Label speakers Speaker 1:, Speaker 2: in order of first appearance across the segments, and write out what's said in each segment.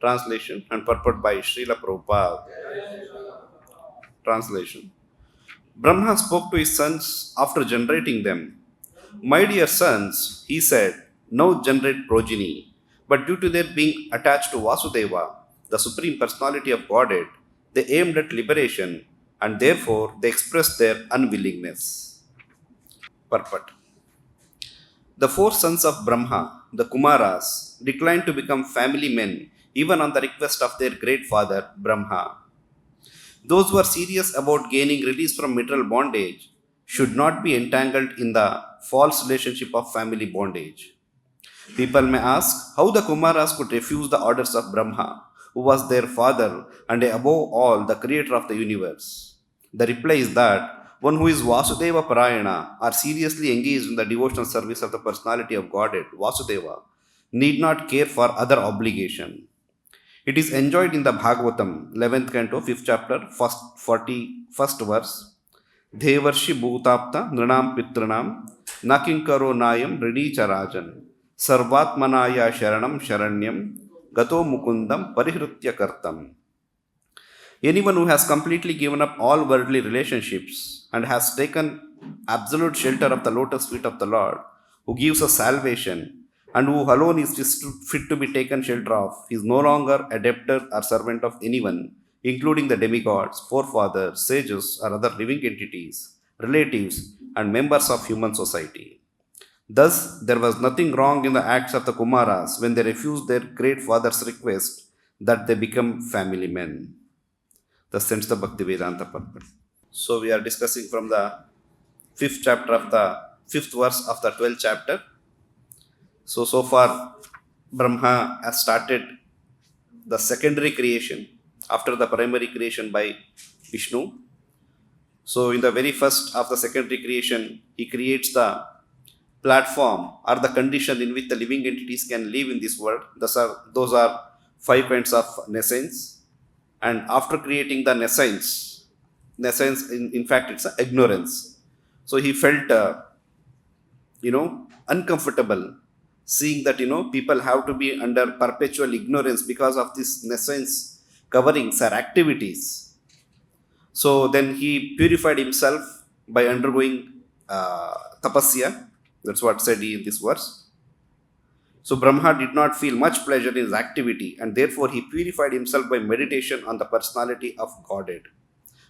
Speaker 1: Translation and purport by Srila Prabhupada. Translation. Brahma spoke to his sons after generating them. My dear sons, he said, now generate progeny. But due to their being attached to Vasudeva, the Supreme Personality of Godhead, they aimed at liberation and therefore they expressed their unwillingness. Purport. The four sons of Brahma, the Kumaras, declined to become family men even on the request of their great father, Brahma. Those who are serious about gaining release from material bondage should not be entangled in the false relationship of family bondage. People may ask how the Kumaras could refuse the orders of Brahma, who was their father and above all the creator of the universe. The reply is that one who is Vasudeva Parayana or seriously engaged in the devotional service of the personality of Godhead, Vasudeva, need not care for other obligation. It is enjoyed in the Bhagavatam, 11th canto, 5th chapter, 41st verse. Devarshi Bhutapta Nrinam Pitranam Nakinkaro Nayam Rini Charajan Sarvatmanaya Sharanam Sharanyam Gato Mukundam Parihritya Kartam. Anyone who has completely given up all worldly relationships and has taken absolute shelter of the lotus feet of the Lord, who gives us salvation, and who alone is fit to be taken shelter of, is no longer a debtor or servant of anyone, including the demigods, forefathers, sages, or other living entities, relatives, and members of human society. Thus, there was nothing wrong in the acts of the Kumaras when they refused their great father's request that they become family men. Thus ends the Bhakti Vedanta purport. So, we are discussing from the 5th chapter of the 5th verse of the 12th chapter. So far, Brahma has started the secondary creation after the primary creation by Vishnu. So, in the very first of the secondary creation, he creates the platform or the condition in which the living entities can live in this world. Those are 5 kinds of nescience. And after creating the nescience, in fact, it's ignorance. So, he felt, uncomfortable seeing that people have to be under perpetual ignorance because of this nescience coverings or activities. So then he purified himself by undergoing tapasya. That's what said in this verse. So Brahma did not feel much pleasure in his activity, and therefore he purified himself by meditation on the personality of Godhead.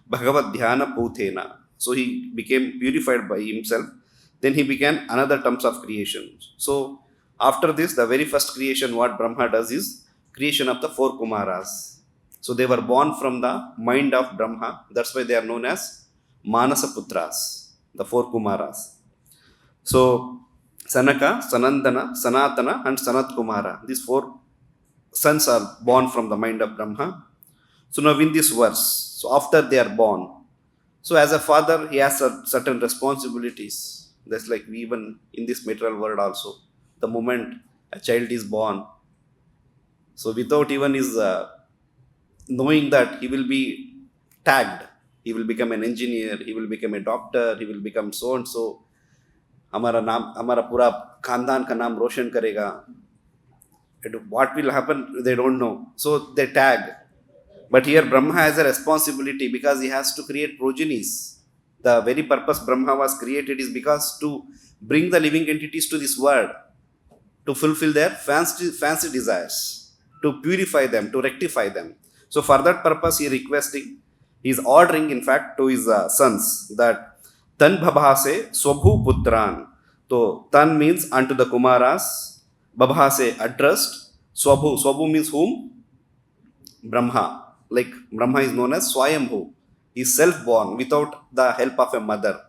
Speaker 1: Bhagavad Dhyana Putena. So he became purified by himself. Then he began another terms of creation. So after this, the very first creation, what Brahma does is creation of the 4 Kumaras. So they were born from the mind of Brahma. That's why they are known as Manasa Putras, the 4 Kumaras. So Sanaka, Sanandana, Sanatana, and Sanat Kumara. These 4 sons are born from the mind of Brahma. So now in this verse, so after they are born, so as a father, he has certain responsibilities. That's like even in this material world also. The moment a child is born, so without even his knowing that he will be tagged, he will become an engineer, he will become a doctor, he will become so and so. हमारा पूरा खानदान का नाम रोशन करेगा. What will happen, they don't know. So they tag. But here Brahma has a responsibility because he has to create progenies. The very purpose Brahma was created is because to bring the living entities to this world, to fulfill their fancy desires, to purify them, to rectify them. So for that purpose he is ordering in fact to his sons that Tan Bhabhase Swabhu Putran. So Tan means unto the Kumaras, Bhabhase addressed, Swabhu means whom? Brahma. Like Brahma is known as Swayambhu. He is self-born without the help of a mother.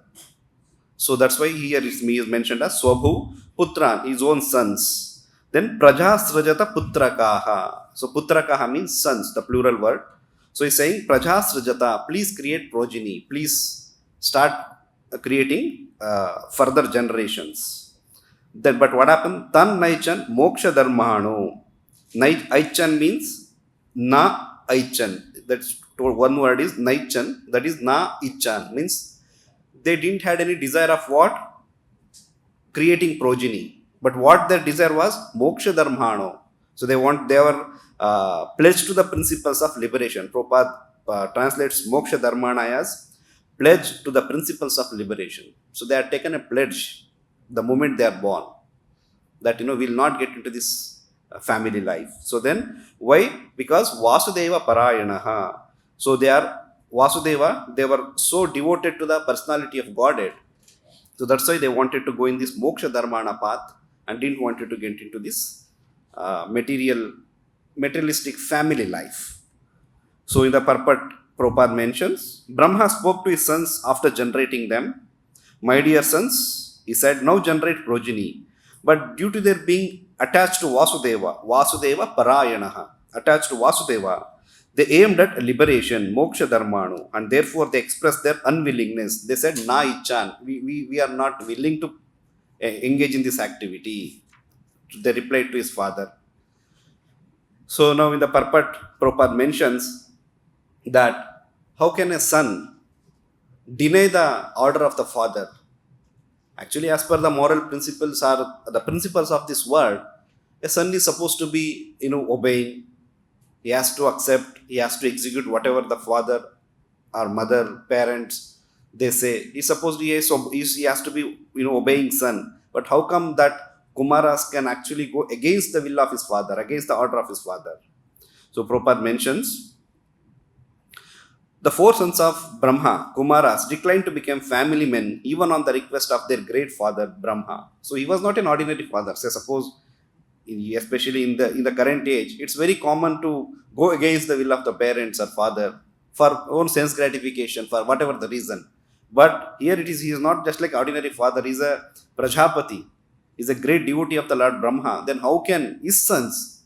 Speaker 1: So that's why here is mentioned as Swabhu Putran, his own sons. Then Prajasrajata Putrakaha. So Putrakaha means sons, the plural word. So he's saying Prajasrajata, please create progeny, please start creating further generations. Then, but what happened? Tan Naichan Moksha Dharmano. Aichan means Na Aichan. That's one word is Naichan. That is Na Ichan. Means they didn't had any desire of what? Creating progeny. But what their desire was? Moksha Dharmano. So they were pledged to the principles of liberation. Prabhupada translates moksha dharmana as pledge to the principles of liberation. So they had taken a pledge the moment they are born that will not get into this family life. So then why? Because Vasudeva Parayanaha. So they are Vasudeva, they were so devoted to the personality of Godhead. So that's why they wanted to go in this moksha dharmana path and didn't want to get into this materialistic family life. So in the purport, Prabhupada mentions, Brahma spoke to his sons after generating them. My dear sons, he said, now generate progeny. But due to their being attached to Vasudeva Parayanaha, attached to Vasudeva, they aimed at liberation, moksha dharmanu, and therefore they expressed their unwillingness. They said, na ichan, we are not willing to engage in this activity. They replied to his father. So now in the purport, Prabhupada mentions that how can a son deny the order of the father? Actually, as per the moral principles or the principles of this world, a son is supposed to be, obeying. He has to accept, he has to execute whatever the father or mother, parents, they say. He has to be, obeying son. But how come that Kumaras can actually go against the will of his father, against the order of his father? So Prabhupada mentions, the four sons of Brahma, Kumaras, declined to become family men even on the request of their great father Brahma. So he was not an ordinary father. Say suppose, especially in the current age, it's very common to go against the will of the parents or father for own sense gratification, for whatever the reason. But here he is not just like ordinary father, he is a Prajapati, he is a great devotee of the Lord Brahma. Then how can his sons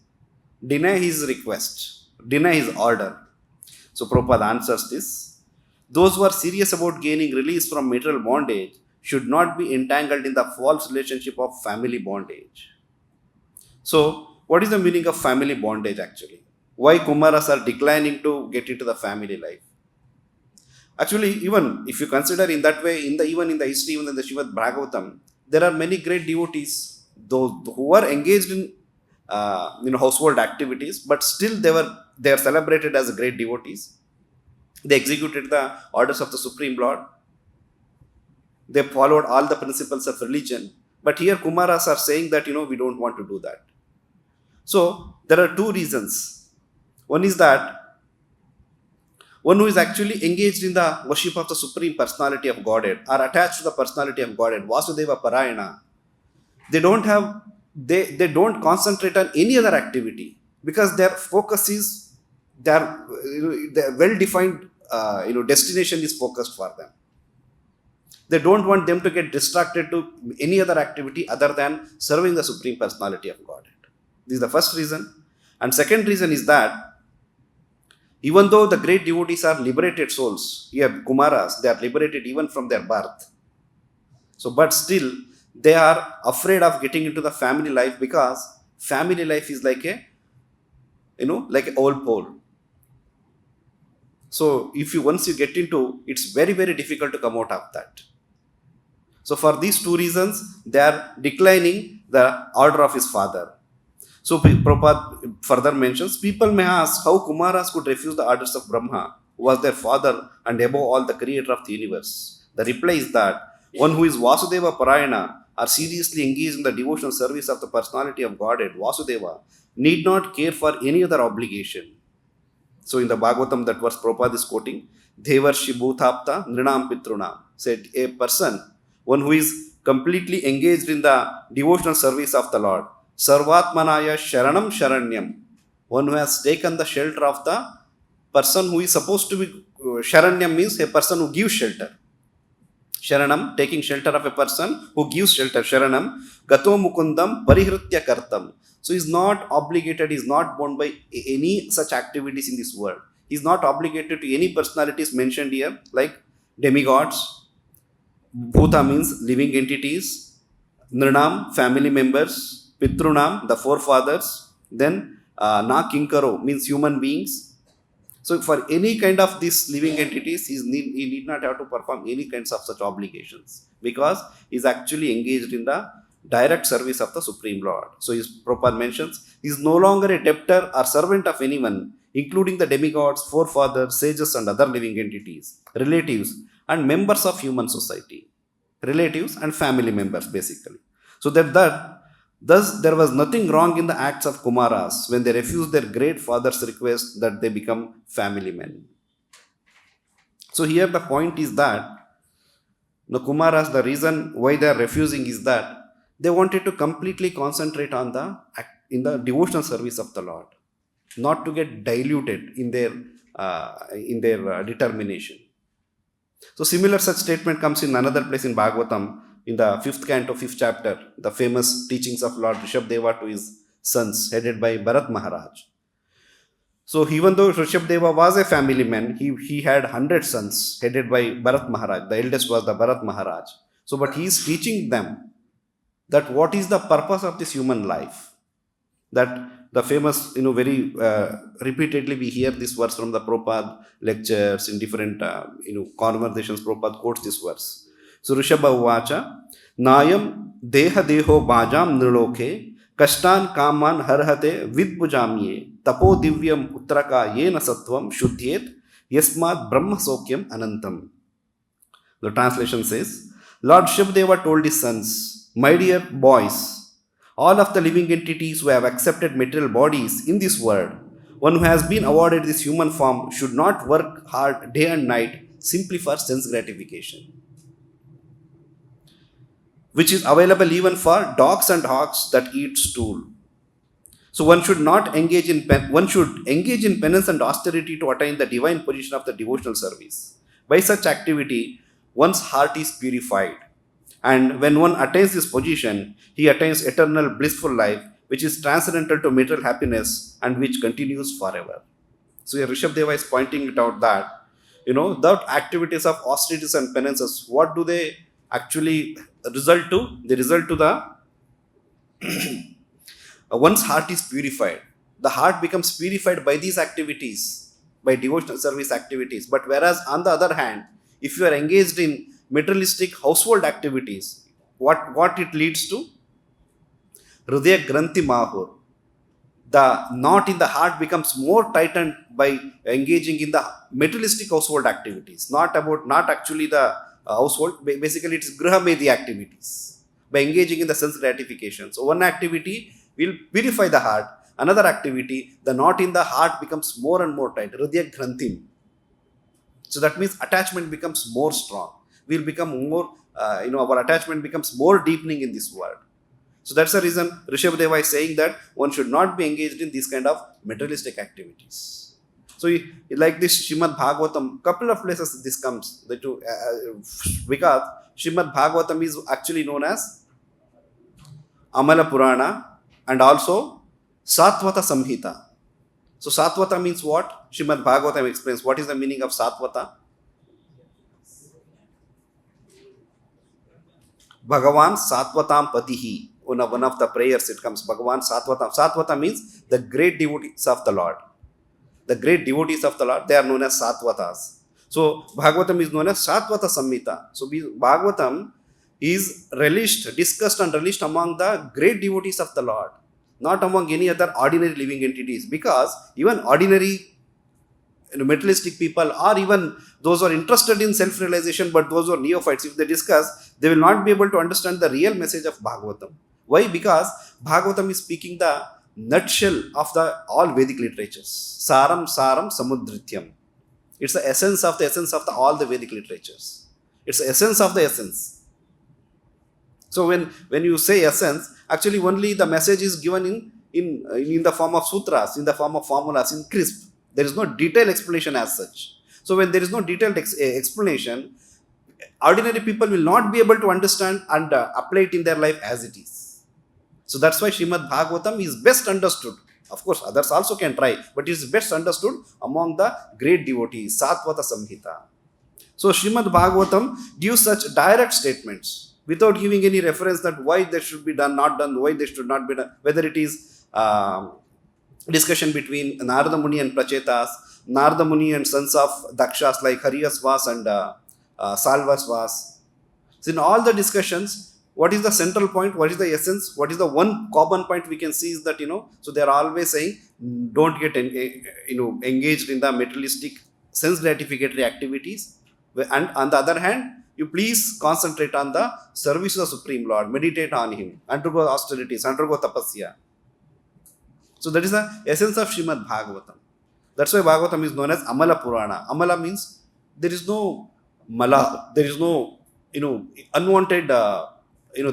Speaker 1: deny his request, deny his order? So Prabhupada answers this. Those who are serious about gaining release from material bondage should not be entangled in the false relationship of family bondage. So, what is the meaning of family bondage actually? Why Kumaras are declining to get into the family life? Actually, even if you consider in that way, even in the history, even in the Srimad Bhagavatam, there are many great devotees, those who are engaged in household activities, but still they are celebrated as great devotees. They executed the orders of the Supreme Lord. They followed all the principles of religion. But here Kumaras are saying that we don't want to do that. So there are two reasons. One is that one who is actually engaged in the worship of the Supreme Personality of Godhead or attached to the Personality of Godhead, Vasudeva Parayana, they don't concentrate on any other activity because their focus is their well-defined destination is focused for them. They don't want them to get distracted to any other activity other than serving the Supreme Personality of Godhead. This is the first reason. And second reason is that even though the great devotees are liberated souls, here Kumaras, they are liberated even from their birth. So, but still, they are afraid of getting into the family life because family life is like a old pole. So, once you get into, it's very, very difficult to come out of that. So, for these two reasons, they are declining the order of his father. So, Prabhupada further mentions, people may ask how Kumaras could refuse the orders of Brahma, who was their father and above all the creator of the universe. The reply is that one who is Vasudeva Parayana or seriously engaged in the devotional service of the personality of Godhead, Vasudeva, need not care for any other obligation. So in the Bhagavatam, that verse Prabhupada is quoting, Devarshi Bhutapta Nrinam Pitrunam, said a person, one who is completely engaged in the devotional service of the Lord, Sarvatmanaya Sharanam Sharanyam, one who has taken the shelter of the person who is supposed to be, Sharanyam means a person who gives shelter. Sharanam, taking shelter of a person who gives shelter. Sharanam, Gato Mukundam Parihritya Kartam. So he is not obligated, he is not bound by any such activities in this world. He is not obligated to any personalities mentioned here, like demigods. Bhuta means living entities. Nrinam, family members. Pitrunam, the forefathers. Then Na Kinkaro means human beings. So for any kind of these living entities, he need not have to perform any kinds of such obligations because he is actually engaged in the direct service of the Supreme Lord. So his Prabhupada mentions, He is no longer a debtor or servant of anyone, including the demigods, forefathers, sages, and other living entities, relatives, and members of human society. Relatives and family members, basically. So thus there was nothing wrong in the acts of Kumaras when they refused their great father's request that they become family men. So here the point is that the Kumaras, the reason why they are refusing is that they wanted to completely concentrate on in the devotional service of the Lord, not to get diluted in their determination. So similar such statement comes in another place in Bhagavatam, in the 5th canto, 5th chapter, the famous teachings of Lord Rishabdeva to his sons, headed by Bharat Maharaj. So even though Rishabdeva was a family man, he had 100 sons headed by Bharat Maharaj. The eldest was the Bharat Maharaj. So but he is teaching them that what is the purpose of this human life. That the famous, very repeatedly we hear this verse from the Prabhupada lectures in different, conversations. Prabhupada quotes this verse. So Rishabha Uvacha, Nayam Deha Deho Bhajam Niloke, Kashtan Kaman Harhate Vidbujamye, Tapo Divyam Utraka Yena Sattvam Shuddhyet, Yasmat Brahma Sokyam Anantam. The translation says, Lord Rishabdeva told his sons, my dear boys, all of the living entities who have accepted material bodies in this world, one who has been awarded this human form should not work hard day and night simply for sense gratification, which is available even for dogs and hawks that eat stool. So one should engage in penance and austerity to attain the divine position of the devotional service. By such activity, one's heart is purified. And when one attains this position, he attains eternal blissful life, which is transcendental to material happiness and which continues forever. So here Rishabdeva is pointing it out that, the activities of austerities and penances, what do they actually result to? They result to one's heart is purified. The heart becomes purified by these activities, by devotional service activities. But whereas on the other hand, if you are engaged in materialistic household activities, what it leads to? Hridaya Granthi Mahur. The knot in the heart becomes more tightened by engaging in the materialistic household activities. Not actually the household, basically it's Grihamedi activities. By engaging in the sense gratification. So one activity will purify the heart. Another activity, the knot in the heart becomes more and more tight. Hridaya Granthim. So that means attachment becomes more strong. We'll become more, our attachment becomes more deepening in this world. So that's the reason Rishabdeva is saying that one should not be engaged in these kind of materialistic activities. So like this Srimad Bhagavatam, couple of places this comes, because Srimad Bhagavatam is actually known as Amala Purana and also Satvata Samhita. So Satvata means what? Srimad Bhagavatam explains what is the meaning of Satvata. Bhagavan Satvatam Patihi. One of the prayers it comes, Bhagavan Satvatam. Satvata means the great devotees of the Lord. The great devotees of the Lord, they are known as Satvatas. So Bhagavatam is known as Satvata Samhita. So Bhagavatam is discussed and relished among the great devotees of the Lord, not among any other ordinary living entities, because even ordinary materialistic people, or even those who are interested in self-realization, but those who are neophytes, if they discuss, they will not be able to understand the real message of Bhagavatam. Why? Because Bhagavatam is speaking the nutshell of all Vedic literatures. Saram Samudrityam. It's the essence of all the Vedic literatures. It's the essence of the essence. So when you say essence, actually only the message is given in the form of sutras, in the form of formulas, in crisp. There is no detailed explanation as such. So when there is no detailed explanation, ordinary people will not be able to understand and apply it in their life as it is. So that's why Srimad Bhagavatam is best understood. Of course, others also can try, but it is best understood among the great devotees, Satvata Samhita. So Srimad Bhagavatam gives such direct statements without giving any reference that why they should be done, not done, why they should not be done, whether it is discussion between Narada Muni and Prachetas, Narada Muni and sons of Dakshas like Hariyasvas and Salvasvas. So in all the discussions, what is the central point? What is the essence? What is the one common point we can see is that, so they are always saying, don't get engaged in the materialistic sense gratificatory activities. And on the other hand, you please concentrate on the service of the Supreme Lord, meditate on Him, undergo austerities, undergo tapasya. So that is the essence of Srimad Bhagavatam. That's why Bhagavatam is known as Amala Purana. Amala means there is no mala, there is no, unwanted,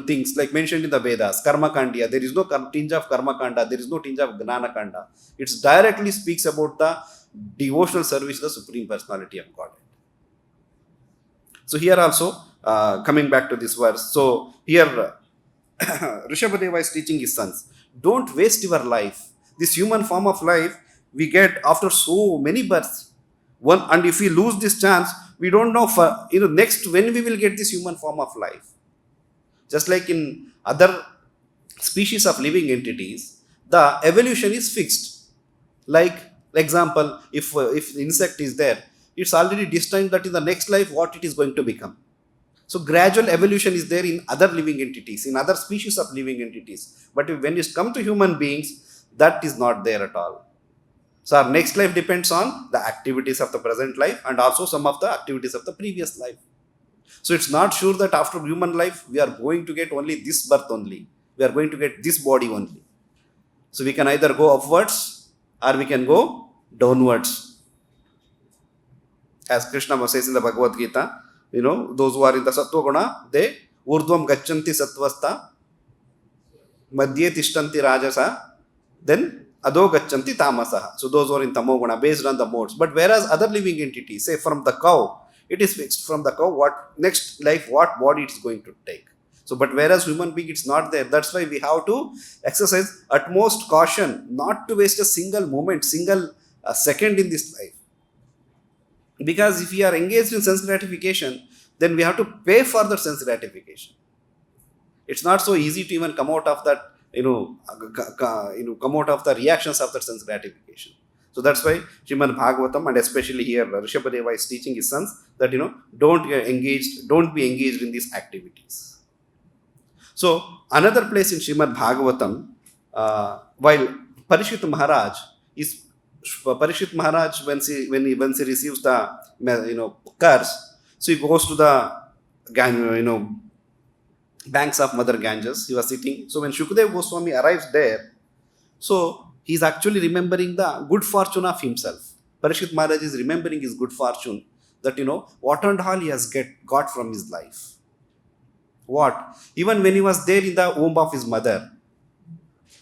Speaker 1: things like mentioned in the Vedas, Karma Kandiya. There is no tinge of Karma Kanda, there is no tinge of Gnana Kanda. It directly speaks about the devotional service to the Supreme Personality of Godhead. So here also, coming back to this verse, so here Rishabhadeva is teaching his sons, don't waste your life. This human form of life we get after so many births. And if we lose this chance, we don't know next when we will get this human form of life. Just like in other species of living entities, the evolution is fixed. Like example, if the insect is there, it's already destined that in the next life what it is going to become. So gradual evolution is there in other living entities, in other species of living entities. But when it comes to human beings, that is not there at all. So our next life depends on the activities of the present life and also some of the activities of the previous life. So it's not sure that after human life, we are going to get only this birth only. We are going to get this body only. So we can either go upwards or we can go downwards. As Krishna says in the Bhagavad Gita, those who are in the Sattva Guna, they urdhvam gacchanti sattvasta, madhye tishtanti rajasa, then adho gacchanti tamasaha. So those who are in Tamo Guna, based on the modes. But whereas other living entities, say from the cow, it is fixed from the cow, what next life, what body it is going to take. So, but whereas human being, it's not there. That's why we have to exercise utmost caution, not to waste a single moment, single second in this life. Because if we are engaged in sense gratification, then we have to pay for the sense gratification. It's not so easy to even come out of that, come out of the reactions of the sense gratification. So that's why Srimad Bhagavatam, and especially here Rishabhadeva is teaching his sons that don't be engaged in these activities. So another place in Srimad Bhagavatam, while Parishit Maharaj, when he receives the curse, so he goes to the banks of Mother Ganges. He was sitting. So when Shukadeva Goswami arrives there, so he is actually remembering the good fortune of himself. Parishit Maharaj is remembering his good fortune, that what and all he has got from his life. What? Even when he was there in the womb of his mother,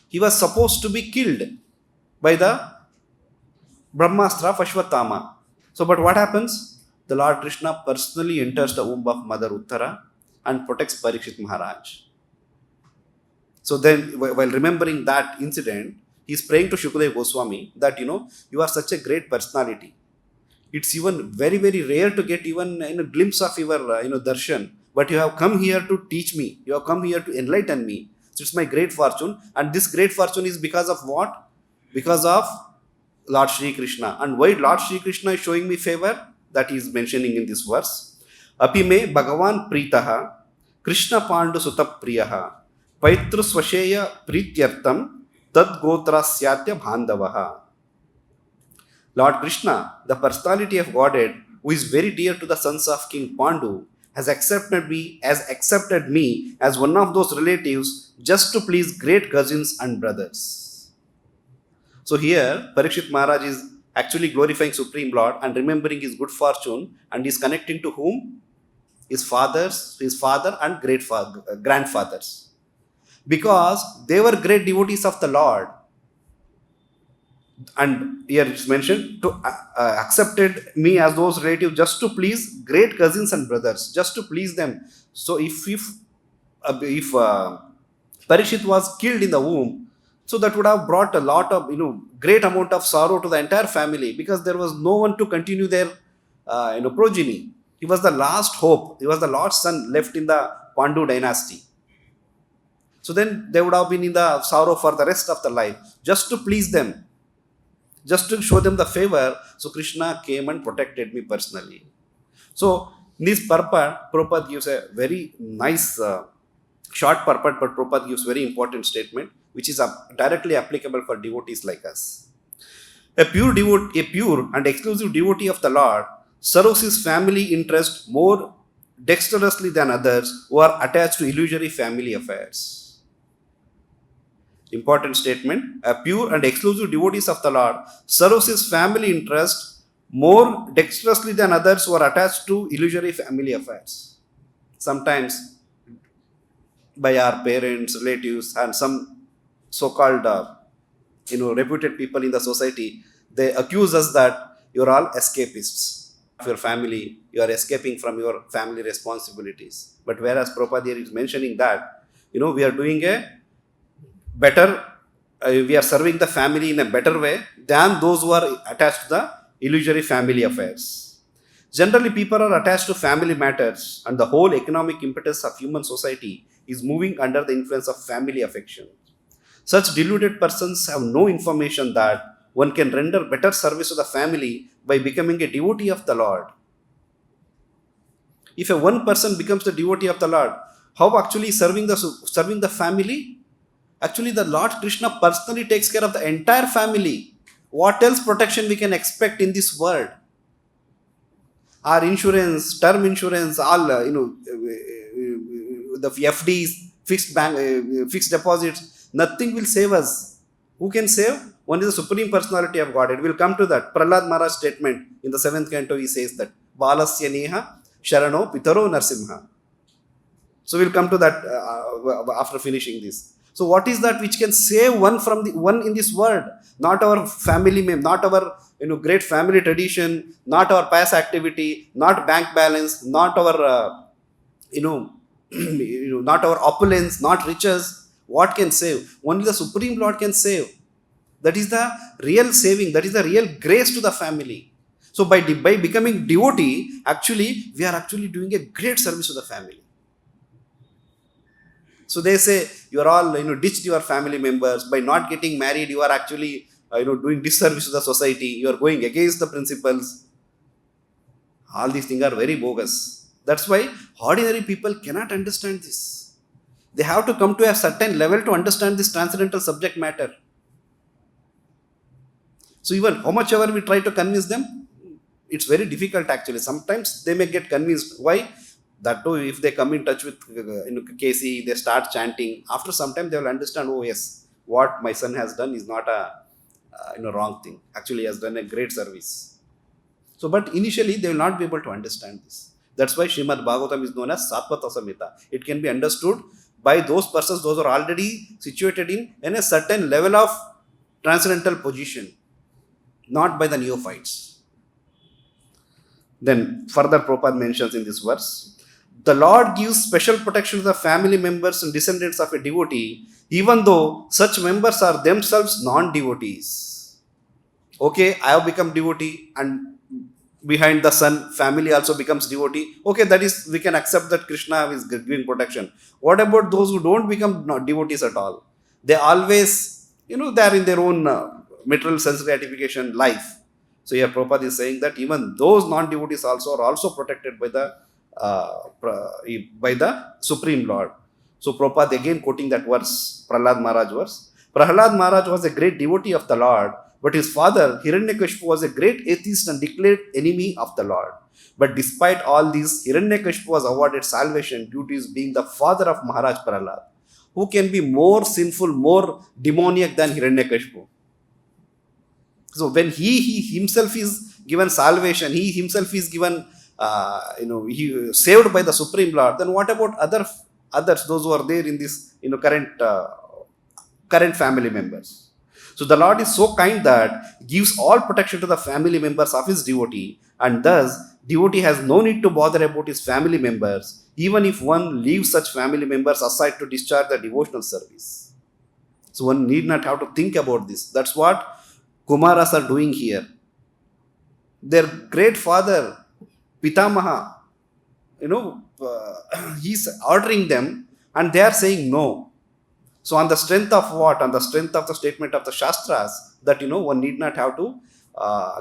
Speaker 1: he was supposed to be killed by the Brahmastra of Ashwatthama. So, but what happens? The Lord Krishna personally enters the womb of Mother Uttara and protects Parikshit Maharaj. So then, while remembering that incident, he is praying to Shukadeva Goswami that, you are such a great personality. It's even very, very rare to get even a glimpse of your, darshan. But you have come here to teach me. You have come here to enlighten me. So it's my great fortune. And this great fortune is because of what? Because of Lord Shri Krishna. And why Lord Shri Krishna is showing me favor? That he is mentioning in this verse. Api me Bhagavan Pritaha Krishna Pandu Sutta Priyaha Paitru Swasheya Prityartam Tad Gotra Syatya Bhandavaha. Lord Krishna, the personality of Godhead, who is very dear to the sons of King Pandu, has accepted me as one of those relatives just to please great cousins and brothers. So here, Parikshit Maharaj is actually glorifying Supreme Lord and remembering his good fortune, and is connecting to whom? His father and grandfathers. Because they were great devotees of the Lord. And here it's mentioned to accepted me as those relatives just to please great cousins and brothers, just to please them. So if Parikshit was killed in the womb, so that would have brought a lot of great amount of sorrow to the entire family, because there was no one to continue their progeny. He was the last hope. He was the last son left in the Pandu dynasty. So then they would have been in the sorrow for the rest of the life, just to please them, just to show them the favor. So Krishna came and protected me personally. So in this Prabhupada gives a very nice Short purport, but Prabhupada gives very important statement, which is directly applicable for devotees like us. A pure and exclusive devotee of the Lord serves his family interest more dexterously than others who are attached to illusory family affairs. Important statement. A pure and exclusive devotees of the Lord serves his family interest more dexterously than others who are attached to illusory family affairs. Sometimes by our parents, relatives, and some so-called reputed people in the society, they accuse us that you're all escapists of your family, you are escaping from your family responsibilities. But whereas Prabhupada is mentioning that, we are doing a better, we are serving the family in a better way than those who are attached to the illusory family affairs. Generally, people are attached to family matters, and the whole economic impetus of human society is moving under the influence of family affection. Such deluded persons have no information that one can render better service to the family by becoming a devotee of the Lord. If a one person becomes the devotee of the Lord, how actually serving the family? Actually, the Lord Krishna personally takes care of the entire family. What else protection we can expect in this world? Our insurance, term insurance, all the FDs, fixed deposits, nothing will save us. Who can save? Only the Supreme Personality of Godhead. We'll come to that. Prahlad Maharaj statement in the 7th canto, he says that Balasya Neha Sharano Pitaro Narsimha. So we'll come to that after finishing this. So what is that which can save one from the one in this world? Not our family name, not our great family tradition, not our past activity, not bank balance, not our not our opulence, not riches. What can save? Only the Supreme Lord can save. That is the real saving. That is the real grace to the family. So by becoming devotee, actually we are actually doing a great service to the family. So they say you are all ditched your family members. By not getting married, you are actually doing disservice to the society. You are going against the principles. All these things are very bogus. That's why ordinary people cannot understand this. They have to come to a certain level to understand this transcendental subject matter. So even how much ever we try to convince them, it's very difficult actually. Sometimes they may get convinced. Why? That too, if they come in touch with Casey, they start chanting. After some time, they will understand, oh yes, what my son has done is not a wrong thing. Actually, he has done a great service. So, but initially, they will not be able to understand this. That's why Srimad Bhagavatam is known as Satvata Samhita. It can be understood by those persons, those who are already situated in a certain level of transcendental position, not by the neophytes. Then further Prabhupada mentions in this verse, the Lord gives special protection to the family members and descendants of a devotee, even though such members are themselves non-devotees. Okay, I have become devotee, and behind the son, family also becomes devotee. Okay, that is, we can accept that Krishna is giving protection. What about those who don't become devotees at all? They always, they are in their own material sense gratification life. So here Prabhupada is saying that even those non-devotees also are also protected by the Supreme Lord. So Prabhupada again quoting that verse, Prahlad Maharaj verse. Prahlad Maharaj was a great devotee of the Lord, but his father Hiranyakashipu was a great atheist and declared enemy of the Lord. But despite all this, Hiranyakashipu was awarded salvation due to his being the father of Maharaj Prahlad. Who can be more sinful, more demoniac than Hiranyakashipu? So when he himself is given salvation, he himself is given, he saved by the Supreme Lord, then what about others, those who are there in this, current family members? So the Lord is so kind that he gives all protection to the family members of his devotee, and thus devotee has no need to bother about his family members, even if one leaves such family members aside to discharge the devotional service. So one need not have to think about this. That's what Kumaras are doing here. Their great father, Pitamaha, he's ordering them, and they are saying no. So on the strength of what? On the strength of the statement of the Shastras, that one need not have to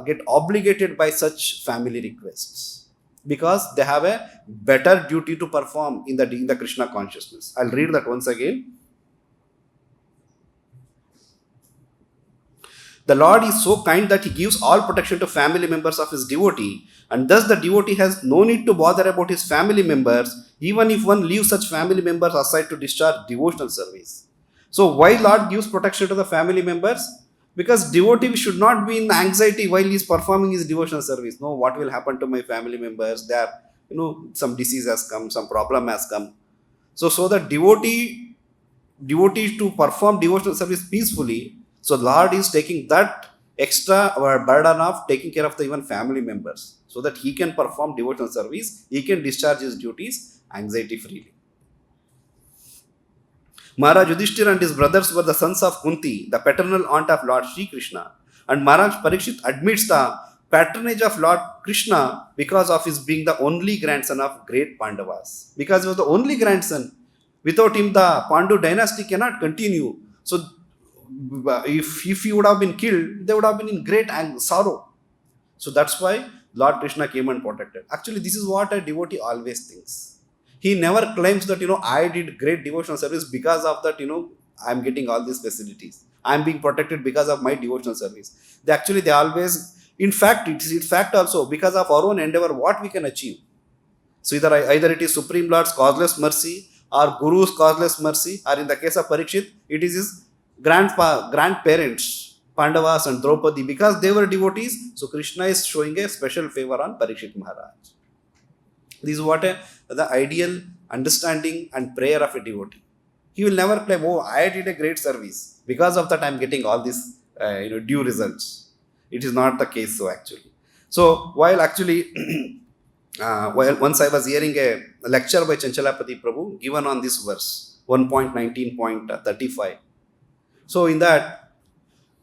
Speaker 1: get obligated by such family requests. because they have a better duty to perform in the Krishna consciousness. I'll read that once again. The Lord is so kind that he gives all protection to family members of his devotee, and thus the devotee has no need to bother about his family members, even if one leaves such family members aside to discharge devotional service. So, why Lord gives protection to the family members? Because devotee should not be in anxiety while he is performing his devotional service. No, what will happen to my family members? There, some disease has come, some problem has come. So the devotee to perform devotional service peacefully. So Lord is taking that extra burden of taking care of the even family members, so that he can perform devotional service, he can discharge his duties anxiety freely. Maharaj Yudhishthir and his brothers were the sons of Kunti, the paternal aunt of Lord Sri Krishna. And Maharaj Parikshit admits the patronage of Lord Krishna because of his being the only grandson of great Pandavas. Because he was the only grandson. Without him, the Pandu dynasty cannot continue. So, if he would have been killed, they would have been in great sorrow. So that's why Lord Krishna came and protected. Actually, this is what a devotee always thinks. He never claims that, I did great devotional service because of that, I'm getting all these facilities. I'm being protected because of my devotional service. They always, in fact, it's fact also, because of our own endeavor, what we can achieve. So either it is Supreme Lord's causeless mercy or Guru's causeless mercy, or in the case of Parikshit, it is his grandparents, Pandavas and Draupadi, because they were devotees. So Krishna is showing a special favor on Parikshit Maharaj. This is what the ideal understanding and prayer of a devotee. He will never claim, I did a great service. Because of that, I am getting all these due results. It is not the case so actually. So while actually, once I was hearing a lecture by Chanchalapati Prabhu given on this verse, 1.19.35. So in that,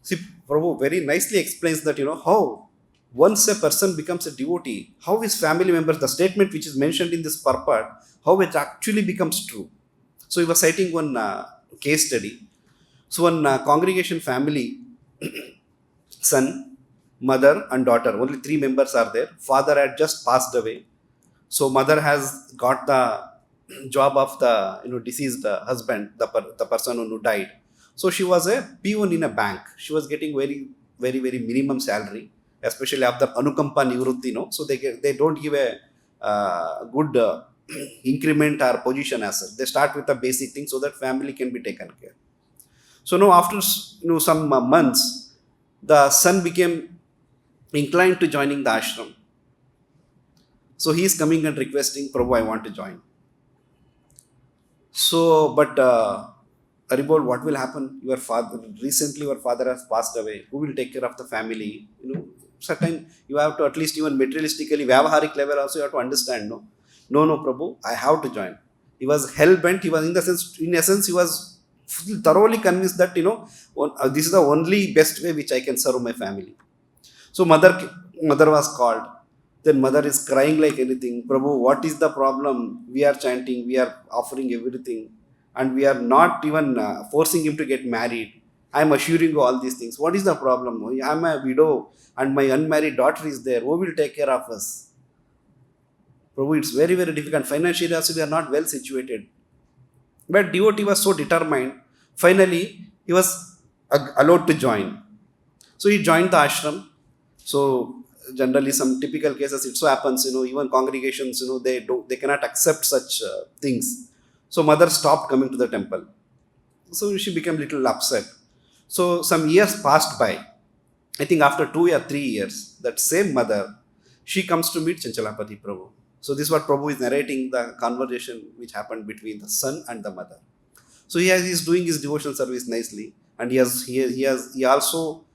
Speaker 1: see, Prabhu very nicely explains that, how once a person becomes a devotee, how his family members, the statement which is mentioned in this purport, how it actually becomes true. So he was citing one case study. So one congregation family, son, mother and daughter, only 3 members are there. Father had just passed away. So mother has got the job of the deceased husband, the person who died. So she was a peon in a bank. She was getting very, very, very minimum salary, especially after Anukampa Nivrutti, so they don't give a good increment or position as such. They start with a basic thing so that family can be taken care. So now after some months, the son became inclined to joining the ashram. So he is coming and requesting, Prabhu, I want to join. So, but Haribol, what will happen? Recently your father has passed away. Who will take care of the family? Certain, you have to at least even materialistically, Vyavaharik level also you have to understand, no, Prabhu, I have to join. He was hell-bent. He was in essence, he was thoroughly convinced that, this is the only best way which I can serve my family. So mother was called. Then mother is crying like anything. Prabhu, what is the problem? We are chanting, we are offering everything, and we are not even forcing him to get married. I am assuring you all these things. What is the problem? I am a widow and my unmarried daughter is there. Who will take care of us? Prabhu, it's very, very difficult. Financially also we are not well situated. But devotee was so determined. Finally, he was allowed to join. So he joined the ashram. So generally some typical cases it so happens, even congregations, they cannot accept such things. So mother stopped coming to the temple. So she became a little upset. So some years passed by. I think after 2 or 3 years, that same mother, she comes to meet Chanchalapati Prabhu. So this is what Prabhu is narrating, the conversation which happened between the son and the mother. So he is doing his devotional service nicely, and he also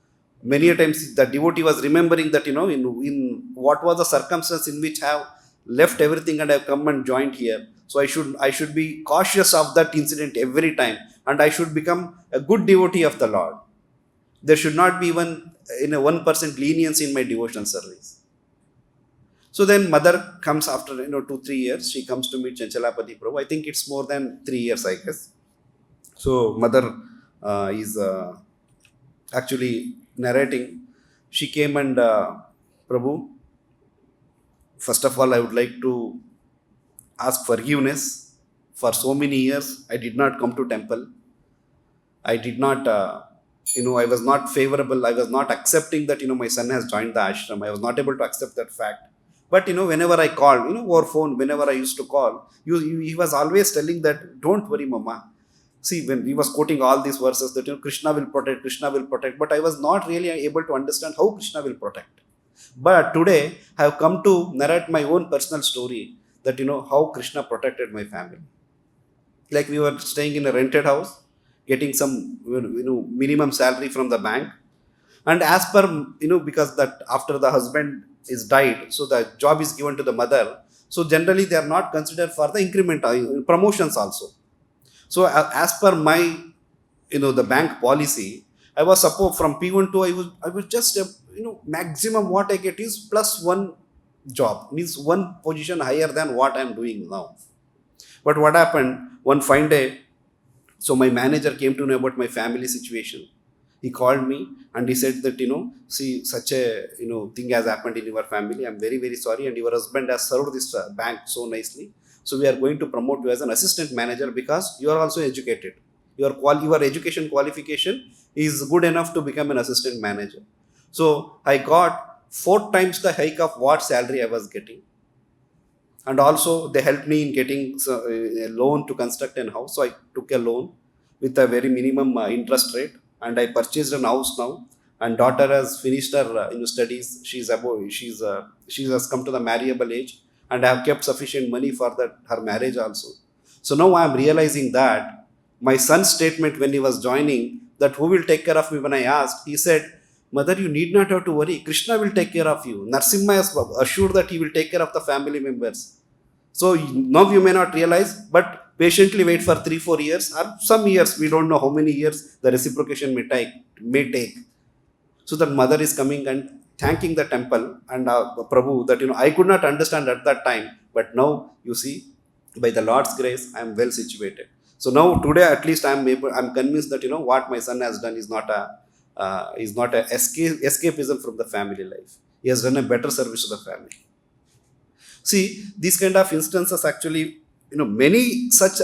Speaker 1: many a times the devotee was remembering that in what was the circumstance in which I have left everything and I have come and joined here. So I should be cautious of that incident every time, and I should become a good devotee of the Lord. There should not be even 1% leniency in my devotional service. So then mother comes after 2-3 years. She comes to meet Chanchalapati Prabhu. I think it's more than 3 years, I guess. So mother is actually narrating. She came and Prabhu, First of all, I would like to ask forgiveness. For so many years, I did not come to temple. I did not, I was not favorable. I was not accepting that, my son has joined the ashram. I was not able to accept that fact. But, whenever I called, over phone, whenever I used to call, he was always telling that, don't worry, mama. See, when he was quoting all these verses that, Krishna will protect, Krishna will protect. But I was not really able to understand how Krishna will protect. But today, I have come to narrate my own personal story that, how Krishna protected my family. Like we were staying in a rented house, getting some, minimum salary from the bank. And as per, because that after the husband is died, so the job is given to the mother. So generally, they are not considered for the increment, promotions also. So as per my, the bank policy, I was suppose from P1 to I was just maximum what I get is plus one job, means one position higher than what I am doing now. But what happened one fine day? So my manager came to know about my family situation. He called me and he said that, see, such a, thing has happened in your family. I'm very, very sorry. And your husband has served this bank so nicely. So we are going to promote you as an assistant manager because you are also educated. Your education qualification is good enough to become an assistant manager. So I got 4 times the hike of what salary I was getting. And also they helped me in getting a loan to construct a house. So I took a loan with a very minimum interest rate, and I purchased an house now. And daughter has finished her studies. She has come to the marriable age, and I have kept sufficient money for that her marriage also. So now I am realizing that my son's statement when he was joining, that who will take care of me, when I asked, he said, mother, you need not have to worry. Krishna will take care of you. Narsimha is assured that he will take care of the family members. So now you may not realize, but patiently wait for 3-4 years or some years. We don't know how many years the reciprocation may take. So that mother is coming and thanking the temple and Prabhu that, I could not understand at that time. But now you see, by the Lord's grace, I am well situated. So now today at least I'm convinced that, what my son has done is not a escapism from the family life. He has done a better service to the family. See, these kind of instances actually, many such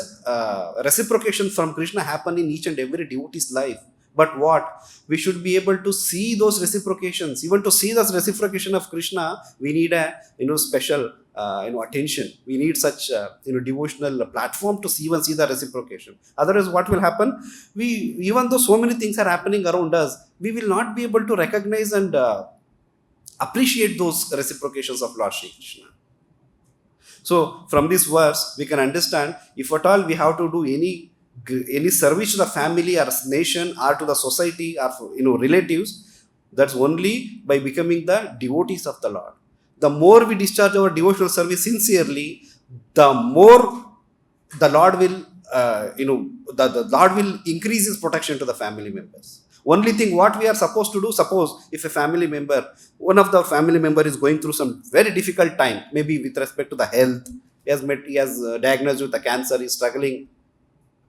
Speaker 1: reciprocation from Krishna happen in each and every devotee's life. But what? We should be able to see those reciprocations. Even to see this reciprocation of Krishna, we need a, special, attention. We need such, devotional platform to see the reciprocation. Otherwise, what will happen? Even though so many things are happening around us, we will not be able to recognize and appreciate those reciprocations of Lord Shri Krishna. So from this verse, we can understand, if at all we have to do any service to the family or nation or to the society or relatives, that's only by becoming the devotees of the Lord. The more we discharge our devotional service sincerely, the more the Lord will, the Lord will increase His protection to the family members. Only thing what we are supposed to do, suppose if one of the family member is going through some very difficult time, maybe with respect to the health, he has diagnosed with the cancer, is struggling.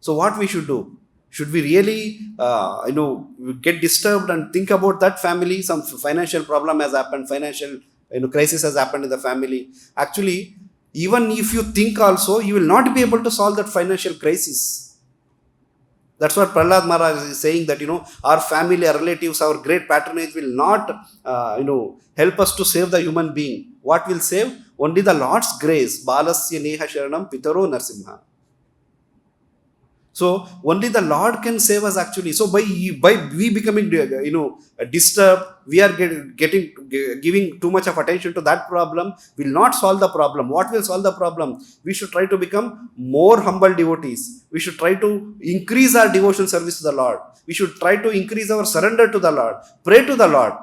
Speaker 1: So what we should do? Should we really, get disturbed and think about that family? Some financial problem has happened, financial, crisis has happened in the family. Actually, even if you think also, you will not be able to solve that financial crisis. That's what Prahlad Maharaj is saying, that, our family, our relatives, our great patronage will not, help us to save the human being. What will save? Only the Lord's grace. Balasya neha sharanam pitaro narsimha. So only the Lord can save us actually. So by we becoming, disturbed, we are giving too much of attention to that problem, will not solve the problem. What will solve the problem? We should try to become more humble devotees. We should try to increase our devotional service to the Lord. We should try to increase our surrender to the Lord. Pray to the Lord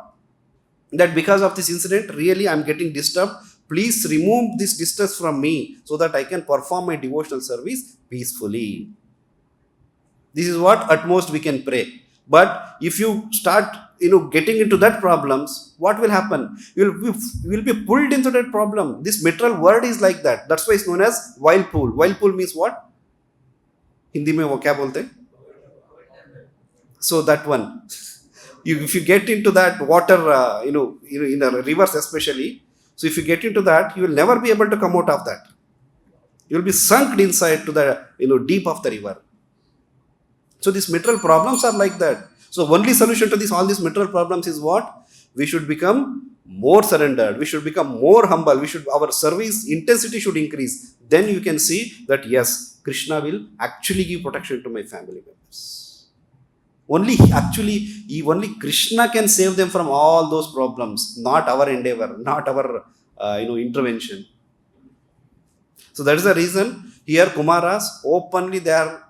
Speaker 1: that because of this incident, really I am getting disturbed. Please remove this distress from me so that I can perform my devotional service peacefully. This is what at most we can pray. But if you start, getting into that problems, what will happen? You will be pulled into that problem. This literal word is like that. That's why it's known as whirlpool. Whirlpool means what? Hindi mein wo kya bolte? So that one. If you get into that water, in a rivers especially, So if you get into that, you will never be able to come out of that. You will be sunk inside to the deep of the river. So these material problems are like that. So only solution to all these material problems is what? We should become more surrendered. We should become more humble. Our service intensity should increase. Then you can see that yes, Krishna will actually give protection to my family members. Only Krishna can save them from all those problems, not our endeavor, not our intervention. So that is the reason here Kumaras openly they are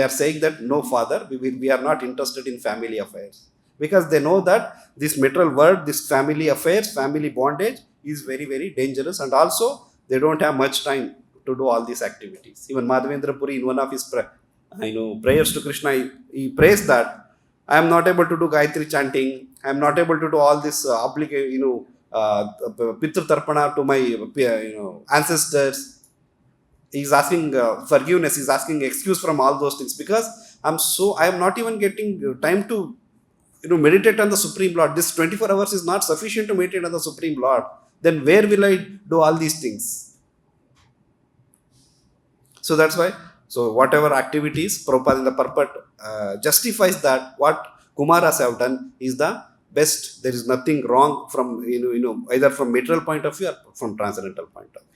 Speaker 1: saying that no, father, we are not interested in family affairs, because they know that this material world, this family affairs, family bondage is very, very dangerous, and also they don't have much time to do all these activities. Even Madhavendra Puri, in one of his prayers to Krishna, he prays that I am not able to do Gayatri chanting, I am not able to do all this Pitru Tarpana to my ancestors. He's asking forgiveness, he's asking excuse from all those things, because I am not even getting time to meditate on the Supreme Lord. This 24 hours is not sufficient to meditate on the Supreme Lord. Then where will I do all these things? So that's why, so whatever activities Prabhupada in the purport justifies that what Kumaras have done is the best. There is nothing wrong from either from material point of view or from transcendental point of view.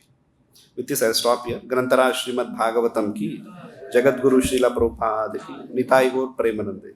Speaker 1: With this, I'll stop here. Grantara Srimad Bhagavatam ki, Jagat Guru Srila Prabhupada ki, Nitai Gaur Premanande.